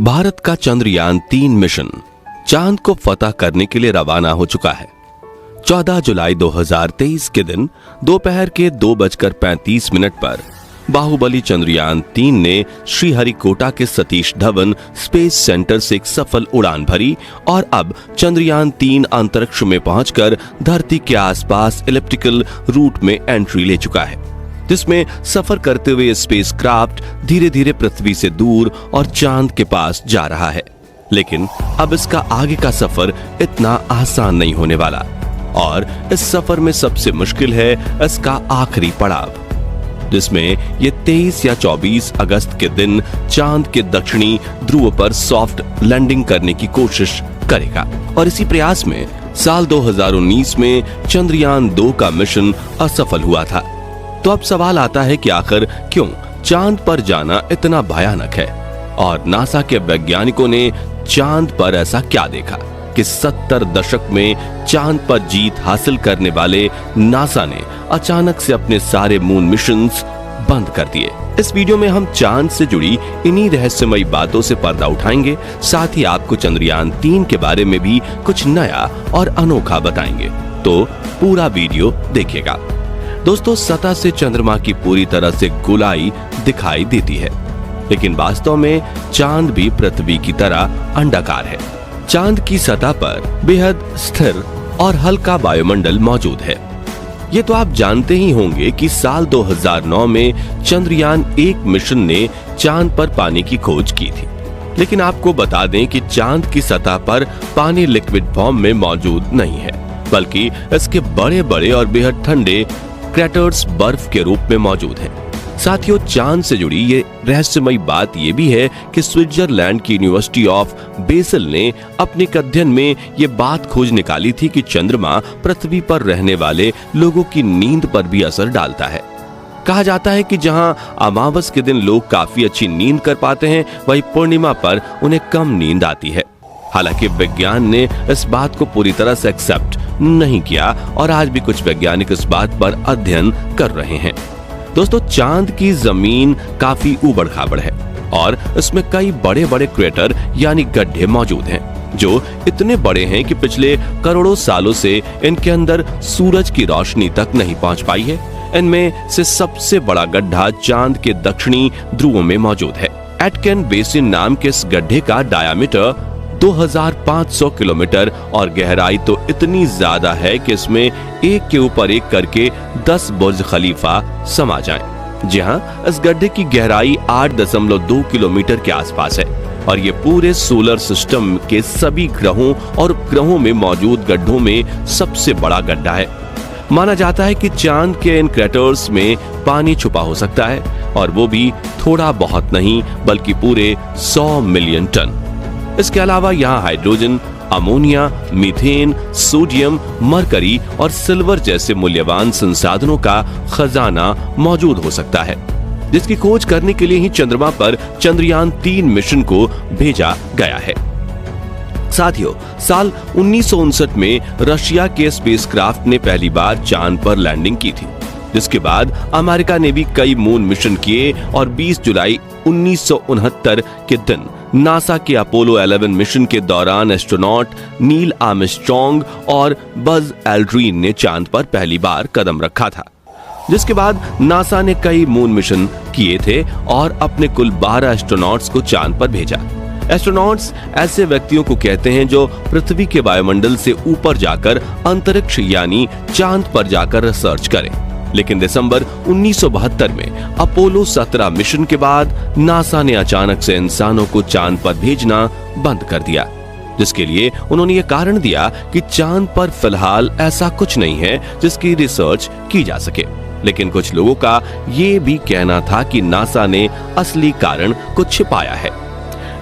भारत का चंद्रयान 3 मिशन चांद को फतह करने के लिए रवाना हो चुका है। 14 जुलाई 2023 के दिन दोपहर के 2:35 पर बाहुबली चंद्रयान 3 ने श्रीहरिकोटा के सतीश धवन स्पेस सेंटर से एक सफल उड़ान भरी और अब चंद्रयान 3 अंतरिक्ष में पहुंचकर धरती के आसपास इलिप्टिकल रूट में एंट्री ले चुका है, जिसमें सफर करते हुए स्पेसक्राफ्ट धीरे धीरे पृथ्वी से दूर और चांद के पास जा रहा है। लेकिन अब इसका आगे का सफर इतना आसान नहीं होने वाला और इस सफर में सबसे मुश्किल है इसका आखिरी पड़ाव, जिसमें ये 23 या 24 अगस्त के दिन चांद के दक्षिणी ध्रुव पर सॉफ्ट लैंडिंग करने की कोशिश करेगा। और इसी प्रयास में साल 2019 में चंद्रयान 2 का मिशन असफल हुआ था। तो अब सवाल आता है कि आखिर क्यों चांद पर जाना इतना भयानक है और नासा के वैज्ञानिकों ने चांद पर ऐसा क्या देखा कि 70 दशक में चांद पर जीत हासिल करने वाले नासा ने अचानक से अपने सारे मून मिशंस बंद कर दिए। इस वीडियो में हम चांद से जुड़ी इन्हीं रहस्यमयी बातों से पर्दा उठाएंगे, साथ ही आपको चंद्रयान 3 के बारे में भी कुछ नया और अनोखा बताएंगे। तो पूरा वीडियो देखिएगा। दोस्तों, सतह से चंद्रमा की पूरी तरह से गोलाई दिखाई देती है, लेकिन वास्तव में चांद भी पृथ्वी की तरह अंडाकार है। चांद की सतह पर बेहद स्थिर और हल्का वायुमंडल मौजूद है। ये तो आप जानते ही होंगे कि साल 2009 में चंद्रयान 1 मिशन ने चांद पर पानी की खोज की थी, लेकिन आपको बता दें कि चांद की सतह पर पानी लिक्विड फॉर्म में मौजूद नहीं है, बल्कि इसके बड़े बड़े और बेहद ठंडे क्रैटर्स बर्फ के रूप में मौजूद हैं। साथियों, चांद से जुड़ी ये रहस्यमयी बात ये भी है कि स्विट्जरलैंड की यूनिवर्सिटी ऑफ बेसल ने अपने एक अध्ययन में ये बात खोज निकाली थी कि चंद्रमा पृथ्वी पर रहने वाले लोगों की नींद पर भी असर डालता है। कहा जाता है कि जहां अमावस के दिन लोग काफी अच्छी नींद कर पाते हैं, वहीं पूर्णिमा पर उन्हें कम नींद आती है। हालांकि विज्ञान ने इस बात को पूरी तरह से एक्सेप्ट नहीं किया और आज भी कुछ वैज्ञानिक इस बात पर अध्ययन कर रहे हैं। दोस्तों, चांद की जमीन काफी ऊबड़-खाबड़ है और इसमें कई बड़े बड़े क्रेटर यानी गड्ढे मौजूद हैं, जो इतने बड़े हैं कि पिछले करोड़ों सालों से इनके अंदर सूरज की रोशनी तक नहीं पहुंच पाई है। इनमें से सबसे बड़ा गड्ढा चांद के दक्षिणी ध्रुव में मौजूद है। एटकेन बेसिन नाम के इस गड्ढे का डायामीटर 2500 किलोमीटर और गहराई तो इतनी ज्यादा है कि इसमें एक के ऊपर एक करके 10 बुर्ज खलीफा समा जाएं। जी हां, इस गड्ढे की गहराई 8.2 किलोमीटर के आसपास है और ये पूरे सोलर सिस्टम के सभी ग्रहों और उपग्रहों में मौजूद गड्ढों में सबसे बड़ा गड्ढा है। माना जाता है कि चांद के इन क्रैटर्स में पानी छुपा हो सकता है, और वो भी थोड़ा बहुत नहीं बल्कि पूरे 100 मिलियन टन। इसके अलावा यहाँ hydrogen, ammonia, methane, sodium, mercury और सिल्वर जैसे मूल्यवान संसाधनों का खजाना मौजूद हो सकता है, जिसकी खोज करने के लिए ही चंद्रमा पर चंद्रयान 3 मिशन को भेजा गया है। साथियों, साल 1959 में रशिया के स्पेसक्राफ्ट ने पहली बार चांद पर लैंडिंग की थी, जिसके बाद अमेरिका ने भी कई मून मिशन किए और 20 जुलाई 1969 के दिन नासा के अपोलो 11 मिशन के दौरान एस्ट्रोनॉट नील आर्मस्ट्रॉन्ग और बज एल्ड्रिन ने चांद पर पहली बार कदम रखा था, जिसके बाद नासा ने कई मून मिशन किए थे और अपने कुल 12 एस्ट्रोनॉट्स को चांद पर भेजा। एस्ट्रोनॉट्स ऐसे व्यक्तियों को कहते हैं जो पृथ्वी के वायुमंडल से ऊपर जाकर अंतरिक्ष यानी चांद पर जाकर रिसर्च करें। लेकिन दिसंबर 1972 में अपोलो 17 मिशन के बाद नासा ने अचानक से इंसानों को चांद पर भेजना बंद कर दिया, जिसके लिए उन्होंने ये कारण दिया कि चांद पर फिलहाल ऐसा कुछ नहीं है जिसकी रिसर्च की जा सके। लेकिन कुछ लोगों का ये भी कहना था कि नासा ने असली कारण को छिपाया है।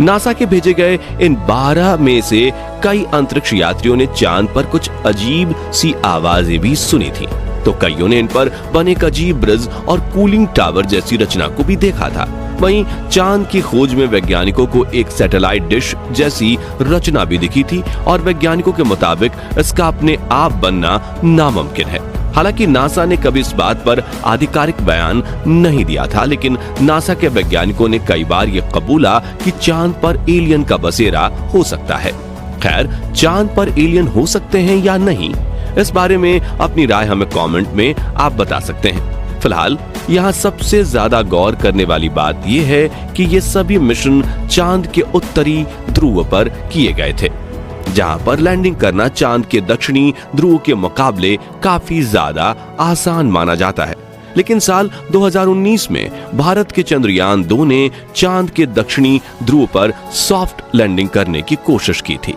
नासा के भेजे गए इन 12 में से कई अंतरिक्ष यात्रियों ने चांद पर कुछ अजीब सी आवाजें भी सुनी थी, तो कईयों ने इन पर बने एक अजीब ब्रिज और कूलिंग टावर जैसी रचना को भी देखा था। वहीं चांद की खोज में वैज्ञानिकों को एक सैटेलाइट डिश जैसी रचना भी दिखी थी और वैज्ञानिकों के मुताबिक इसका अपने आप बनना नामुमकिन है। हालांकि नासा ने कभी इस बात पर आधिकारिक बयान नहीं दिया था, लेकिन नासा के वैज्ञानिकों ने कई बार यह कबूला कि चांद पर एलियन का बसेरा हो सकता है। खैर, चांद पर एलियन हो सकते हैं या नहीं, इस बारे में अपनी राय हमें कमेंट में आप बता सकते हैं। फिलहाल यहाँ सबसे ज्यादा गौर करने वाली बात यह है कि ये सभी मिशन चांद के उत्तरी ध्रुव पर किए गए थे, जहां पर लैंडिंग करना चांद के दक्षिणी ध्रुव के मुकाबले काफी ज्यादा आसान माना जाता है। लेकिन साल 2019 में भारत के चंद्रयान 2 ने चांद के दक्षिणी ध्रुव पर सॉफ्ट लैंडिंग करने की कोशिश की थी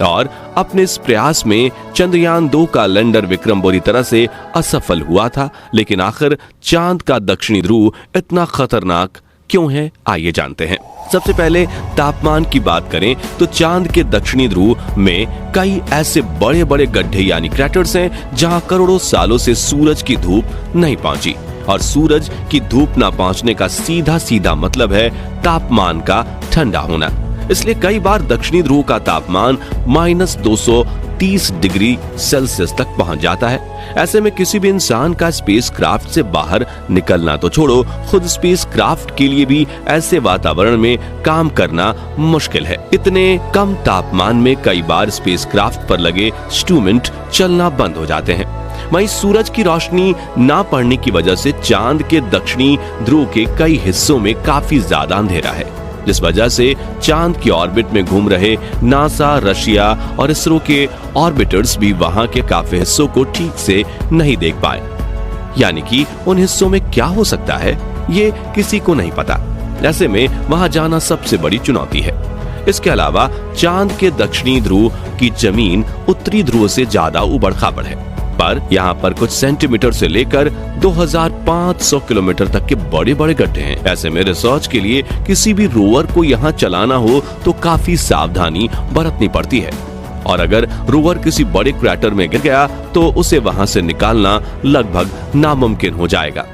और अपने इस प्रयास में चंद्रयान 2 का लैंडर विक्रम बुरी तरह से असफल हुआ था। लेकिन आखिर चांद का दक्षिणी ध्रुव इतना खतरनाक क्यों है, आइए जानते हैं। सबसे पहले तापमान की बात करें तो चांद के दक्षिणी ध्रुव में कई ऐसे बड़े बड़े गड्ढे यानी क्रैटर्स हैं जहां करोड़ों सालों से सूरज की धूप नहीं पहुंची, और सूरज की धूप ना पहुंचने का सीधा सीधा मतलब है तापमान का ठंडा होना। इसलिए कई बार दक्षिणी ध्रुव का तापमान -230 डिग्री सेल्सियस तक पहुंच जाता है। ऐसे में किसी भी इंसान का स्पेसक्राफ्ट से बाहर निकलना तो छोड़ो, खुद स्पेसक्राफ्ट के लिए भी ऐसे वातावरण में काम करना मुश्किल है। इतने कम तापमान में कई बार स्पेसक्राफ्ट पर लगे इंस्ट्रूमेंट चलना बंद हो जाते हैं। वहीं सूरज की रोशनी ना पड़ने की वजह से चांद के दक्षिणी ध्रुव के कई हिस्सों में काफी ज्यादा अंधेरा है, जिस वजह से चांद की ऑर्बिट में घूम रहे नासा, रशिया और इसरो के ऑर्बिटर्स भी वहां के काफी हिस्सों को ठीक से नहीं देख पाए। यानी कि उन हिस्सों में क्या हो सकता है ये किसी को नहीं पता। ऐसे में वहां जाना सबसे बड़ी चुनौती है। इसके अलावा चांद के दक्षिणी ध्रुव की जमीन उत्तरी ध्रुव से ज्यादा उबड़ खाबड़ है, पर यहाँ पर कुछ सेंटीमीटर से लेकर 2500 किलोमीटर तक के बड़े बड़े गड्ढे हैं। ऐसे में रिसर्च के लिए किसी भी रोवर को यहाँ चलाना हो तो काफी सावधानी बरतनी पड़ती है, और अगर रोवर किसी बड़े क्रैटर में गिर गया तो उसे वहां से निकालना लगभग नामुमकिन हो जाएगा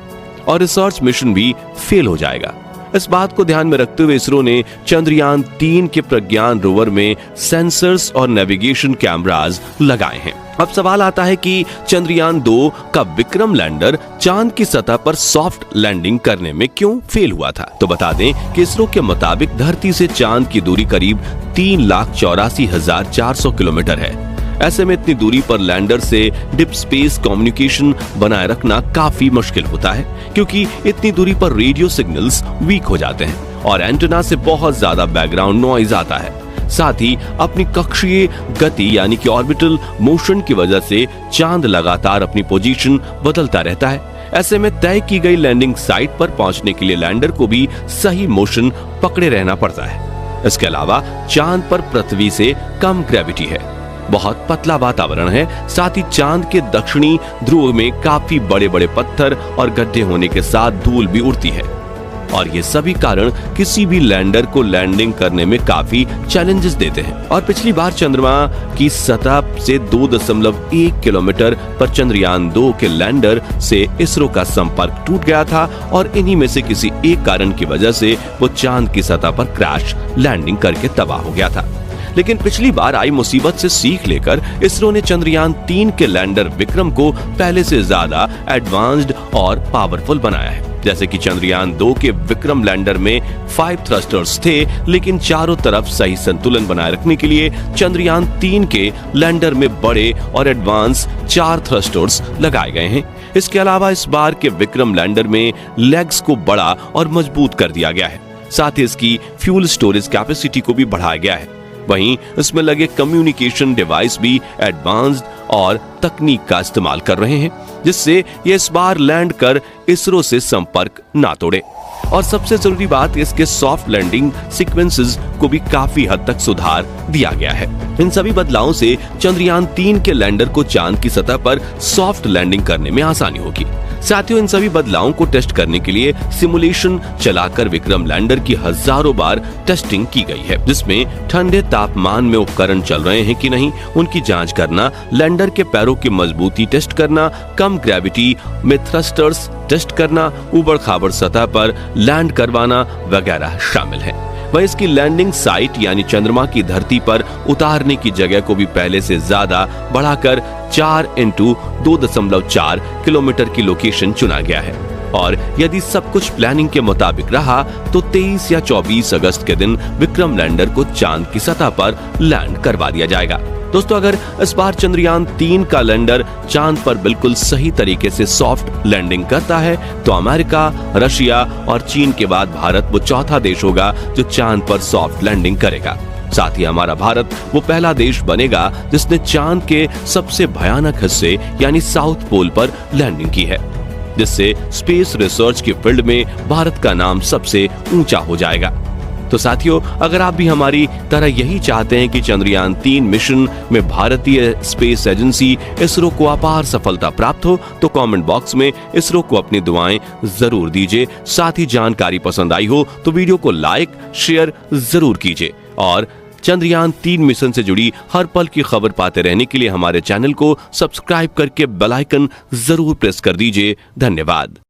और रिसर्च मिशन भी फेल हो जाएगा। इस बात को ध्यान में रखते हुए इसरो ने चंद्रयान 3 के प्रज्ञान रोवर में सेंसर्स और नेविगेशन कैमरास लगाए हैं। अब सवाल आता है कि चंद्रयान 2 का विक्रम लैंडर चांद की सतह पर सॉफ्ट लैंडिंग करने में क्यों फेल हुआ था। तो बता दें कि इसरो के मुताबिक धरती से चांद की दूरी करीब 3,84,400 किलोमीटर है। ऐसे में इतनी दूरी पर लैंडर से डीप स्पेस कम्युनिकेशन बनाए रखना काफी मुश्किल होता है, क्योंकि इतनी दूरी पर रेडियो सिग्नल्स वीक हो जाते हैं और एंटेना से बहुत ज्यादा बैकग्राउंड नॉइज आता है। साथ ही अपनी कक्षीय गति यानी कि ऑर्बिटल मोशन की वजह से चांद लगातार अपनी पोजीशन बदलता रहता है। ऐसे में तय की गई लैंडिंग साइट पर पहुंचने के लिए लैंडर को भी सही मोशन पकड़े रहना पड़ता है। इसके अलावा चांद पर पृथ्वी से कम ग्रेविटी है, बहुत पतला वातावरण है, साथ ही चांद के दक्षिणी ध्रुव में काफी बड़े बड़े पत्थर और गड्ढे होने के साथ धूल भी उड़ती है, और ये सभी कारण किसी भी लैंडर को लैंडिंग करने में काफी चैलेंजेस देते हैं। और पिछली बार चंद्रमा की सतह से 2.1 किलोमीटर पर चंद्रयान 2 के लैंडर से इसरो का संपर्क टूट गया था, और इन्हीं में से किसी एक कारण की वजह से वो चांद की सतह पर क्रैश लैंडिंग करके तबाह हो गया था। लेकिन पिछली बार आई मुसीबत से सीख लेकर इसरो ने चंद्रयान 3 के लैंडर विक्रम को पहले से ज्यादा एडवांस्ड और पावरफुल बनाया है। जैसे कि चंद्रयान 2 के विक्रम लैंडर में 5 थ्रस्टर्स थे, लेकिन चारों तरफ सही संतुलन बनाए रखने के लिए चंद्रयान 3 के लैंडर में बड़े और एडवांस 4 थ्रस्टर्स लगाए गए हैं। इसके अलावा इस बार के विक्रम लैंडर में लेग्स को बड़ा और मजबूत कर दिया गया है, साथ ही इसकी फ्यूल स्टोरेज कैपेसिटी को भी बढ़ाया गया है। वहीं इसमें लगे कम्युनिकेशन डिवाइस भी एडवांस्ड और तकनीक का इस्तेमाल कर रहे हैं, जिससे ये इस बार लैंड कर इसरो से संपर्क ना तोड़े। और सबसे जरूरी बात, इसके सॉफ्ट लैंडिंग सीक्वेंसेस को भी काफी हद तक सुधार दिया गया है। इन सभी बदलावों से चंद्रयान 3 के लैंडर को चांद की सतह पर सॉफ्ट लैंडिंग करने में आसानी होगी। साथियों, इन सभी बदलावों को टेस्ट करने के लिए सिमुलेशन चलाकर विक्रम लैंडर की हजारों बार टेस्टिंग की गई है, जिसमें ठंडे तापमान में उपकरण चल रहे हैं कि नहीं उनकी जांच करना, लैंडर के पैरों की मजबूती टेस्ट करना, कम ग्रेविटी में थ्रस्टर्स टेस्ट करना, ऊबड़ खाबड़ सतह पर लैंड करवाना वगैरह शामिल है। वह इसकी लैंडिंग साइट यानी चंद्रमा की धरती पर उतारने की जगह को भी पहले से ज्यादा बढ़ाकर 4x2.4 किलोमीटर की लोकेशन चुना गया है। और यदि सब कुछ प्लानिंग के मुताबिक रहा तो 23 या 24 अगस्त के दिन विक्रम लैंडर को चांद की सतह पर लैंड करवा दिया जाएगा। दोस्तों, अगर इस बार चंद्रयान 3 का लैंडर चांद पर बिल्कुल सही तरीके से सॉफ्ट लैंडिंग करता है तो अमेरिका, रशिया और चीन के बाद भारत वो चौथा देश होगा जो चांद पर सॉफ्ट लैंडिंग करेगा। साथ ही हमारा भारत वो पहला देश बनेगा जिसने चांद के सबसे भयानक हिस्से यानी साउथ पोल पर लैंडिंग की है, जिससे स्पेस रिसर्च की फील्ड में भारत का नाम सबसे ऊंचा हो जाएगा। तो साथियों, अगर आप भी हमारी तरह यही चाहते हैं कि चंद्रयान 3 मिशन में भारतीय स्पेस एजेंसी इसरो को अपार सफलता प्राप्त हो तो कमेंट बॉक्स में इसरो को अपनी दुआएं जरूर दीजिए। साथ ही जानकारी पसंद आई हो तो वीडियो को लाइक शेयर जरूर कीजिए और चंद्रयान 3 मिशन से जुड़ी हर पल की खबर पाते रहने के लिए हमारे चैनल को सब्सक्राइब करके बेल आइकन जरूर प्रेस कर दीजिए। धन्यवाद।